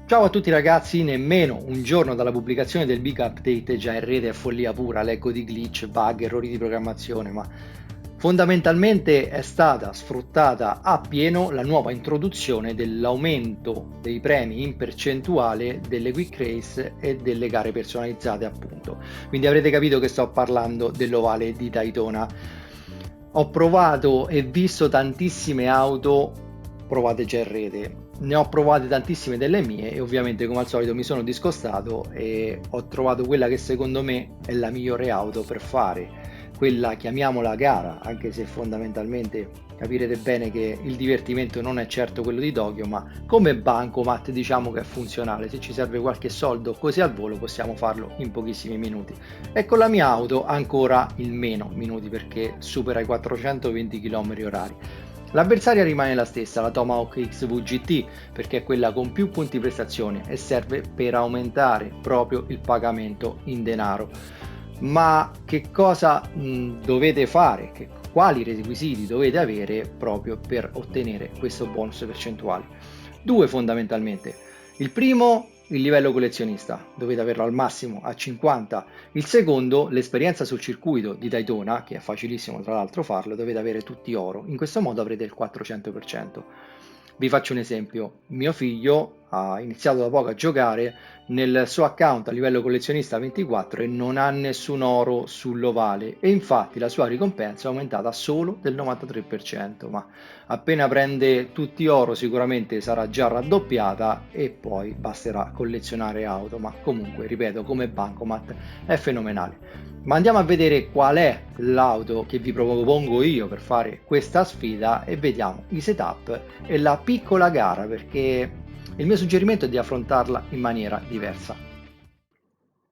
Ciao a tutti ragazzi, nemmeno un giorno dalla pubblicazione del big update già in rete è follia pura, leggo di glitch, bug, errori di programmazione, ma fondamentalmente è stata sfruttata appieno la nuova introduzione dell'aumento dei premi in percentuale delle quick race e delle gare personalizzate appunto. Quindi avrete capito che sto parlando dell'ovale di Daytona. Ho provato e visto tantissime auto provate già in rete. Ne ho provate tantissime delle mie e ovviamente come al solito mi sono discostato e ho trovato quella che secondo me è la migliore auto per fare quella, chiamiamola gara, anche se fondamentalmente capirete bene che il divertimento non è certo quello di Tokyo, ma come bancomat diciamo che è funzionale. Se ci serve qualche soldo così al volo possiamo farlo in pochissimi minuti. E con la mia auto ancora in meno minuti perché supera i 420 km orari. L'avversaria rimane la stessa, la Tomahawk XVGT, perché è quella con più punti prestazione e serve per aumentare proprio il pagamento in denaro. Ma che cosa dovete fare? Quali requisiti dovete avere proprio per ottenere questo bonus percentuale? Due fondamentalmente. Il primo, il livello collezionista, dovete averlo al massimo a 50. Il secondo, l'esperienza sul circuito di Daytona, che è facilissimo tra l'altro farlo, dovete avere tutti oro. In questo modo avrete il 400%. Vi faccio un esempio. Mio figlio ha iniziato da poco a giocare nel suo account a livello collezionista 24 e non ha nessun oro sull'ovale e infatti la sua ricompensa è aumentata solo del 93%, ma appena prende tutti oro sicuramente sarà già raddoppiata e poi basterà collezionare auto, ma comunque ripeto come bancomat è fenomenale. Ma andiamo a vedere qual è l'auto che vi propongo io per fare questa sfida e vediamo i setup e la piccola gara perché il mio suggerimento è di affrontarla in maniera diversa.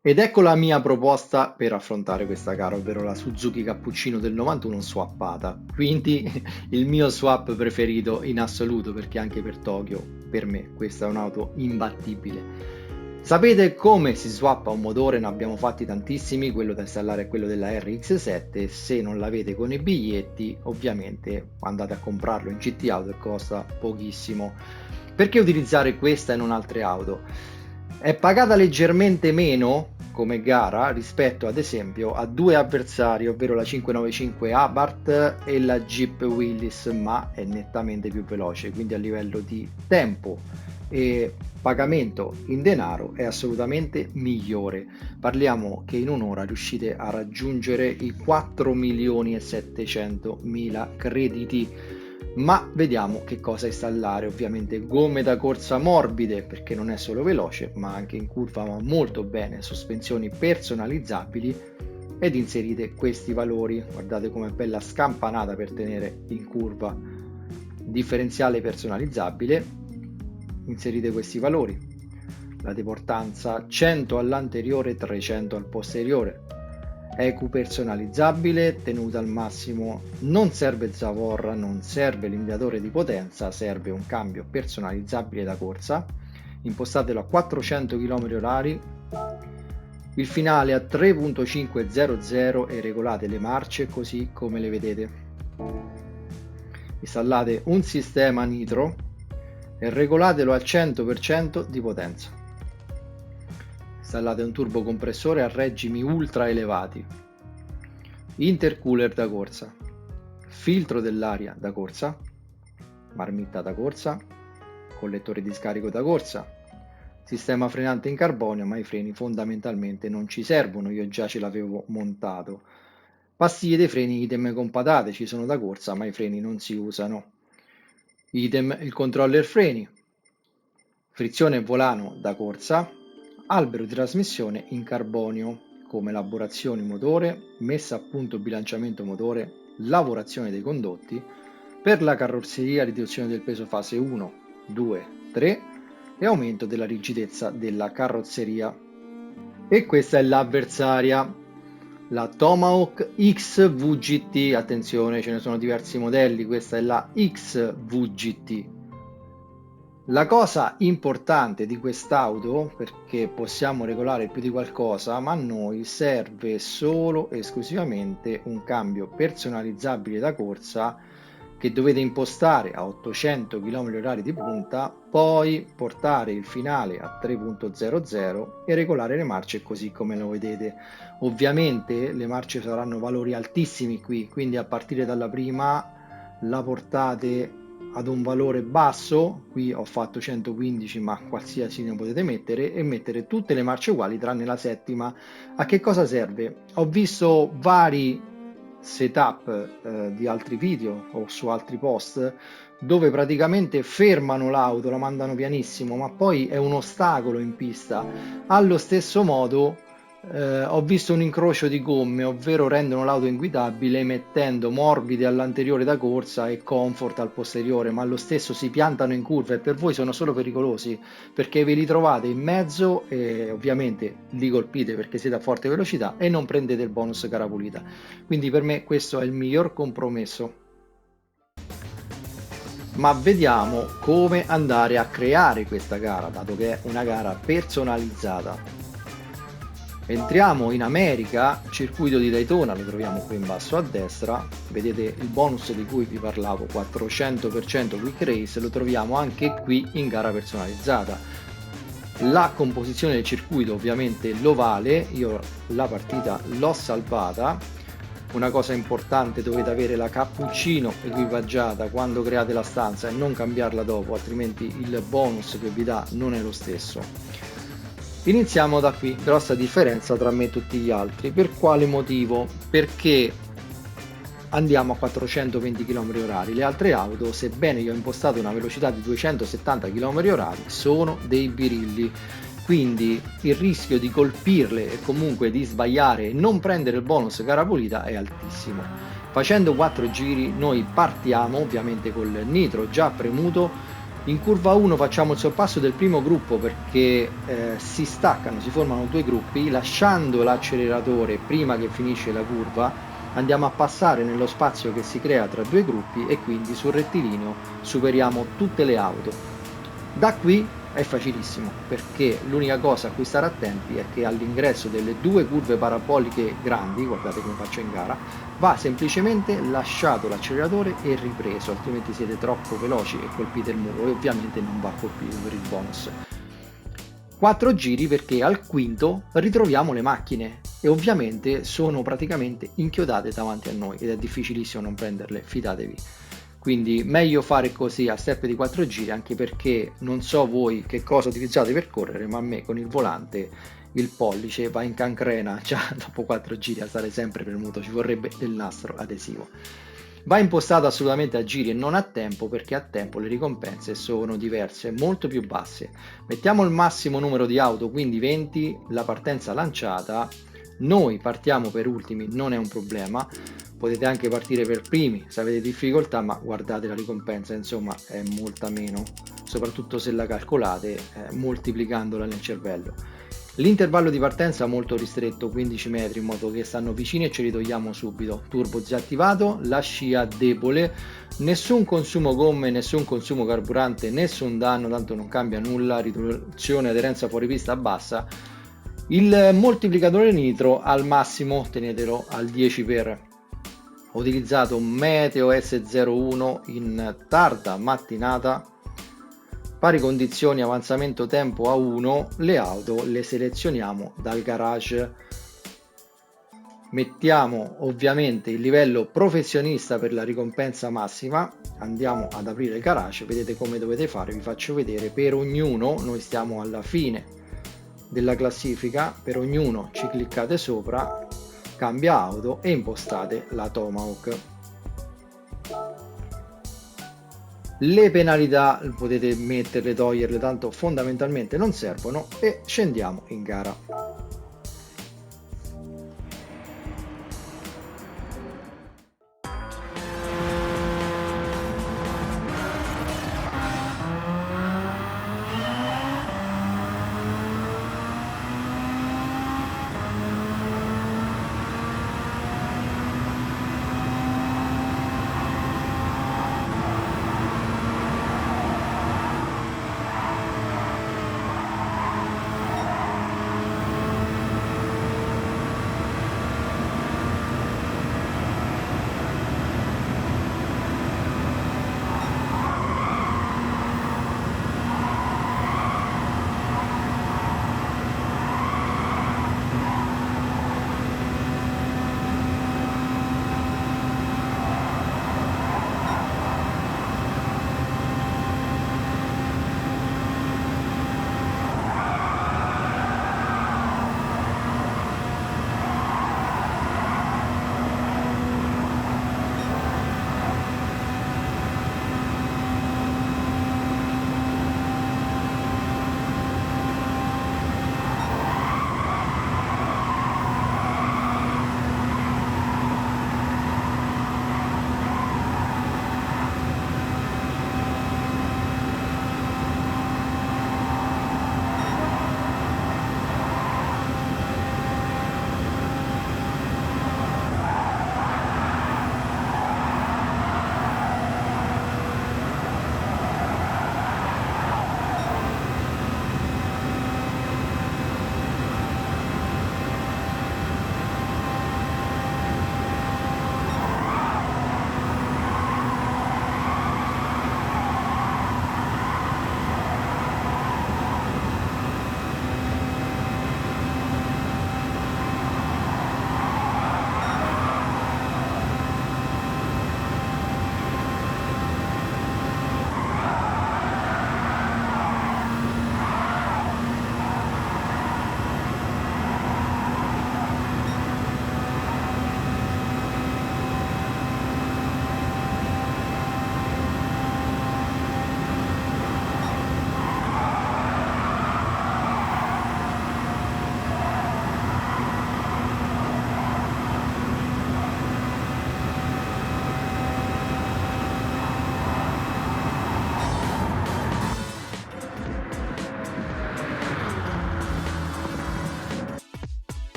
Ed ecco la mia proposta per affrontare questa gara, ovvero la Suzuki Cappuccino del 91 swappata. Quindi il mio swap preferito in assoluto, perché anche per Tokyo, per me, questa è un'auto imbattibile. Sapete come si swappa un motore? Ne abbiamo fatti tantissimi, quello da installare è quello della RX7, se non l'avete con i biglietti ovviamente andate a comprarlo in GT Auto e costa pochissimo. Perché utilizzare questa e non altre auto? È pagata leggermente meno come gara rispetto ad esempio a due avversari, ovvero la 595 Abarth e la Jeep Willys, ma è nettamente più veloce, quindi a livello di tempo e pagamento in denaro è assolutamente migliore. Parliamo che in un'ora riuscite a raggiungere i 4 milioni e 700 mila crediti. Ma vediamo che cosa installare. Ovviamente gomme da corsa morbide perché non è solo veloce ma anche in curva va molto bene, sospensioni personalizzabili ed inserite questi valori. Guardate com'è bella scampanata per tenere in curva. Differenziale personalizzabile, inserite questi valori. La deportanza 100 all'anteriore, 300 al posteriore. EQ personalizzabile, tenuta al massimo, non serve zavorra, non serve limitatore di potenza, serve un cambio personalizzabile da corsa. Impostatelo a 400 km orari, il finale a 3.500 e regolate le marce così come le vedete. Installate un sistema nitro e regolatelo al 100% di potenza. Installate un turbocompressore a regimi ultra elevati, intercooler da corsa, filtro dell'aria da corsa, marmitta da corsa, collettore di scarico da corsa, sistema frenante in carbonio, ma i freni fondamentalmente non ci servono, io già ce l'avevo montato. Pastiglie dei freni idem con patate, ci sono da corsa, ma i freni non si usano. Idem il controller freni, frizione e volano da corsa, albero di trasmissione in carbonio come elaborazione motore, messa a punto bilanciamento motore, lavorazione dei condotti, per la carrozzeria riduzione del peso fase 1, 2, 3 e aumento della rigidezza della carrozzeria. E questa è l'avversaria, la Tomahawk XVGT, attenzione ce ne sono diversi modelli, questa è la XVGT. La cosa importante di quest'auto, perché possiamo regolare più di qualcosa, ma a noi serve solo e esclusivamente un cambio personalizzabile da corsa che dovete impostare a 800 km/h di punta, poi portare il finale a 3.00 e regolare le marce così come lo vedete. Ovviamente le marce saranno valori altissimi qui, quindi a partire dalla prima la portate ad un valore basso, qui ho fatto 115 ma qualsiasi ne potete mettere, e mettere tutte le marce uguali tranne la settima. A che cosa serve? Ho visto vari setup di altri video o su altri post dove praticamente fermano l'auto, la mandano pianissimo, ma poi è un ostacolo in pista. Allo stesso modo ho visto un incrocio di gomme, ovvero rendono l'auto inguidabile mettendo morbide all'anteriore da corsa e comfort al posteriore, ma allo stesso si piantano in curva e per voi sono solo pericolosi perché ve li trovate in mezzo e ovviamente li colpite perché siete a forte velocità e non prendete il bonus gara pulita. Quindi per me questo è il miglior compromesso. Ma vediamo come andare a creare questa gara, dato che è una gara personalizzata. Entriamo in America, circuito di Daytona, lo troviamo qui in basso a destra, vedete il bonus di cui vi parlavo, 400% Quick Race, lo troviamo anche qui in gara personalizzata. La composizione del circuito ovviamente lo vale, io la partita l'ho salvata. Una cosa importante, dovete avere la cappuccino equipaggiata quando create la stanza e non cambiarla dopo, altrimenti il bonus che vi dà non è lo stesso. Iniziamo da qui, grossa differenza tra me e tutti gli altri. Per quale motivo? Perché andiamo a 420 km/h. Le altre auto, sebbene io ho impostato una velocità di 270 km/h, sono dei birilli. Quindi il rischio di colpirle e comunque di sbagliare e non prendere il bonus gara pulita è altissimo. Facendo 4 giri noi partiamo ovviamente col nitro già premuto. In curva 1 facciamo il sorpasso del primo gruppo perché si staccano, si formano due gruppi, lasciando l'acceleratore prima che finisce la curva andiamo a passare nello spazio che si crea tra due gruppi e quindi sul rettilineo superiamo tutte le auto. Da qui è facilissimo perché l'unica cosa a cui stare attenti è che all'ingresso delle due curve paraboliche grandi, guardate come faccio in gara, va semplicemente lasciato l'acceleratore e ripreso, altrimenti siete troppo veloci e colpite il muro e ovviamente non va colpito per il bonus. 4 giri perché al quinto ritroviamo le macchine e ovviamente sono praticamente inchiodate davanti a noi ed è difficilissimo non prenderle, fidatevi. Quindi meglio fare così a step di 4 giri, anche perché non so voi che cosa utilizzate per correre, ma a me con il volante il pollice va in cancrena già dopo 4 giri a stare sempre premuto, ci vorrebbe del nastro adesivo. Va impostato assolutamente a giri e non a tempo, perché a tempo le ricompense sono diverse, molto più basse. Mettiamo il massimo numero di auto, quindi 20, la partenza lanciata. Noi partiamo per ultimi, non è un problema. Potete anche partire per primi se avete difficoltà, ma guardate la ricompensa, insomma è molta meno, soprattutto se la calcolate moltiplicandola nel cervello. L'intervallo di partenza è molto ristretto, 15 metri, in modo che stanno vicini e ce li togliamo subito. Turbo disattivato, la scia debole, nessun consumo gomme, nessun consumo carburante, nessun danno, tanto non cambia nulla, riduzione aderenza fuori pista bassa. Il moltiplicatore nitro al massimo tenetelo al 10 per. Ho utilizzato un Meteo S01 in tarda mattinata, pari condizioni, avanzamento tempo a 1, le auto le selezioniamo dal garage. Mettiamo ovviamente il livello professionista per la ricompensa massima, andiamo ad aprire il garage, vedete come dovete fare, vi faccio vedere per ognuno, noi stiamo alla fine della classifica, per ognuno ci cliccate sopra, cambia auto e impostate la Tomahawk. Le penalità potete metterle, toglierle, tanto fondamentalmente non servono, e scendiamo in gara.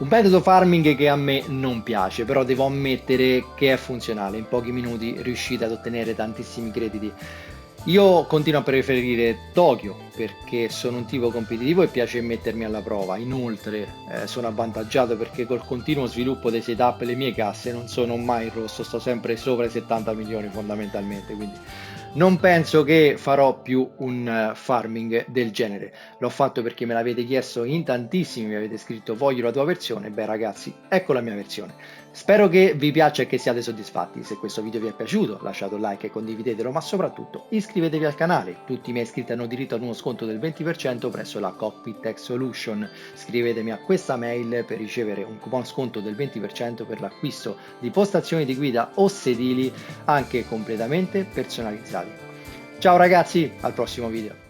Un metodo farming che a me non piace, però devo ammettere che è funzionale. In pochi minuti riuscite ad ottenere tantissimi crediti. Io continuo a preferire Tokyo perché sono un tipo competitivo e piace mettermi alla prova. Inoltre, sono avvantaggiato perché col continuo sviluppo dei setup le mie casse non sono mai in rosso, sto sempre sopra i 70 milioni fondamentalmente, quindi non penso che farò più un farming del genere. L'ho fatto perché me l'avete chiesto in tantissimi, mi avete scritto voglio la tua versione. Beh ragazzi, ecco la mia versione. Spero che vi piaccia e che siate soddisfatti. Se questo video vi è piaciuto lasciate un like e condividetelo, ma soprattutto iscrivetevi al canale. Tutti i miei iscritti hanno diritto ad uno sconto del 20% presso la Cockpit Tech Solution. Scrivetemi a questa mail per ricevere un coupon sconto del 20% per l'acquisto di postazioni di guida o sedili anche completamente personalizzati. Ciao ragazzi, al prossimo video.